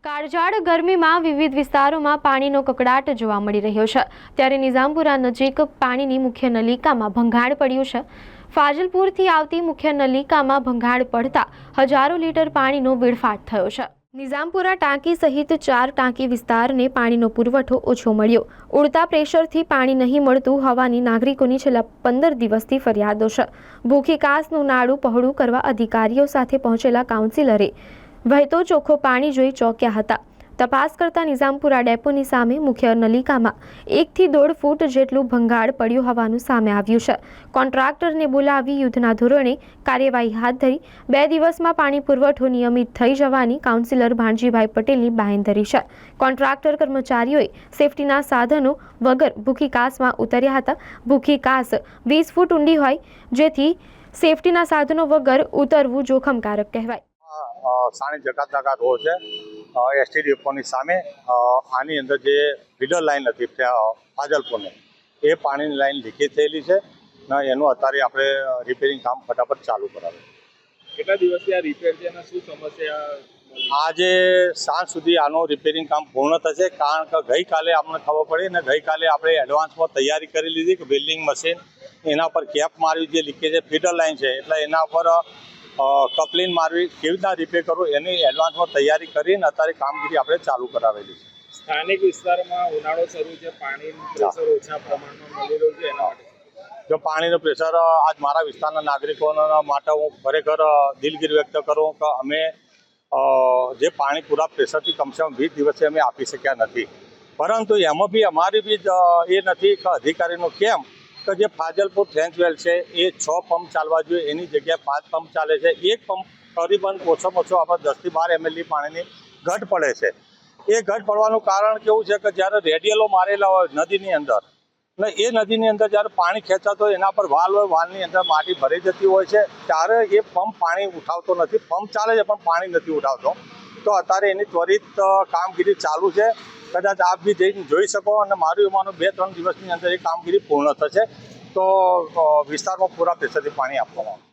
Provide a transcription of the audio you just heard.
કાળઝાળ ગરમીમાં વિવિધ વિસ્તારોમાં પાણીનો કકળાટ જોવા મળી રહ્યો છે। ત્યારે નિઝામપુરા નજીક પાણીની મુખ્ય નલિકામાં ભંગાણ પડ્યું છે। ફાજલપુરથી આવતી મુખ્ય નલિકામાં ભંગાણ પડતા હજારો લીટર પાણીનો વેડફાટ થયો છે। નિઝામપુરા ટાંકી સહિત 4 ટાંકી વિસ્તારને પાણીનો પુરવઠો ઓછો મળ્યો। ઉડતા પ્રેશરથી પાણી નહીં મળતું હોવાની નાગરિકોની છેલ્લા 15 દિવસથી ફરિયાદો છે। ભૂખી કાસનું નાડું પહોળું કરવા અધિકારીઓ સાથે પહોંચેલા કાઉન્સિલરે વહેતો ચોખ્ખો પાણી જોઈ ચોંક્યા હતા। તપાસ કરતા નિઝામપુરા ડેપોની સામે મુખ્ય નલિકામાં 1 થી 1.5 ફૂટ જેટલું ભંગાણ પડ્યું હોવાનું સામે આવ્યું છે। કોન્ટ્રાક્ટરને બોલાવી યુદ્ધના ધોરણે કાર્યવાહી હાથ ધરી 2 દિવસમાં પાણી પુરવઠો નિયમિત થઈ જવાની કાઉન્સિલર ભાણજીભાઈ પટેલની બાંહેધરી છે। કોન્ટ્રાક્ટર કર્મચારીઓએ સેફટીના સાધનો વગર ભૂખી કાસમાં ઉતર્યા હતા। ભૂખી કાસ 20 ફૂટ ઊંડી હોય, જેથી સેફટીના સાધનો વગર ઉતરવું જોખમકારક કહેવાય। સાણી જકાતનાકા રોડ છે, એસટી ડેપોની સામે આની અંદર જે ફીડર લાઈન હતી ફાજલપુરની, એ પાણીની લાઈન લીકેજ થયેલી છે ને એનું અત્યારે આપણે રિપેરિંગ કામ ફટાફટ ચાલુ કરાવે। કેટલા દિવસથી આ રિપેર છે અને શું સમસ્યા? આજે સાંજ સુધી આનું રિપેરિંગ કામ પૂર્ણ થશે, કારણ કે ગઈકાલે અમને ખબર પડી ને ગઈકાલે આપણે એડવાન્સમાં તૈયારી કરી લીધી કે વેલ્ડિંગ મશીન એના પર કેપ મારવી, જે લીકેજ ફીડર લાઈન છે એટલે એના પર કપલિંગ મારવી, કેવી રીતના રિપેર કરવું એની એડવાન્સમાં તૈયારી કરીને અત્યારે કામગીરી આપણે ચાલુ કરાવેલી છે। સ્થાનિક વિસ્તારમાં ઉનાળો શરૂ છે, પાણીનું પ્રેશર ઓછા પ્રમાણમાં મળી રહ્યું છે, એના માટે જો પાણીનું પ્રેશર આજ મારા વિસ્તારના નાગરિકોના માટે હું ખરેખર દિલગીર વ્યક્ત કરું કે અમે જે પાણી પૂરા પ્રેશરથી કમસે કમ 20 દિવસે અમે આપી શક્યા નથી, પરંતુ એમાં બી અમારી બી એ નથી કે અધિકારીનું કેમ કે જે ફાજલપુર ટ્રેન્ચવેલ છે એ 6 પંપ ચાલવા જોઈએ, એની જગ્યાએ 5 પંપ ચાલે છે। એક પંપ કરીબન ઓછામાં ઓછો આપણે 10 થી 12 ml પાણીની ઘટ પડે છે। એ ઘટ પડવાનું કારણ કેવું છે કે જ્યારે રેડિયલો મારેલા હોય નદીની અંદર ને એ નદીની અંદર જ્યારે પાણી ખેંચાતો હોય એના પર વાલ હોય, વાલની અંદર માટી ભરી જતી હોય છે, ત્યારે એ પંપ પાણી ઉઠાવતો નથી। પંપ ચાલે છે પણ પાણી નથી ઉઠાવતો। તો અત્યારે એની ત્વરિત કામગીરી ચાલુ છે, કદાચ આપ બી જઈને જોઈ શકો અને મારું એમાંનું 2-3 દિવસની અંદર એ કામગીરી પૂર્ણ થશે તો વિસ્તારમાં પૂરા પ્રેશરથી પાણી આપવામાં આવશે।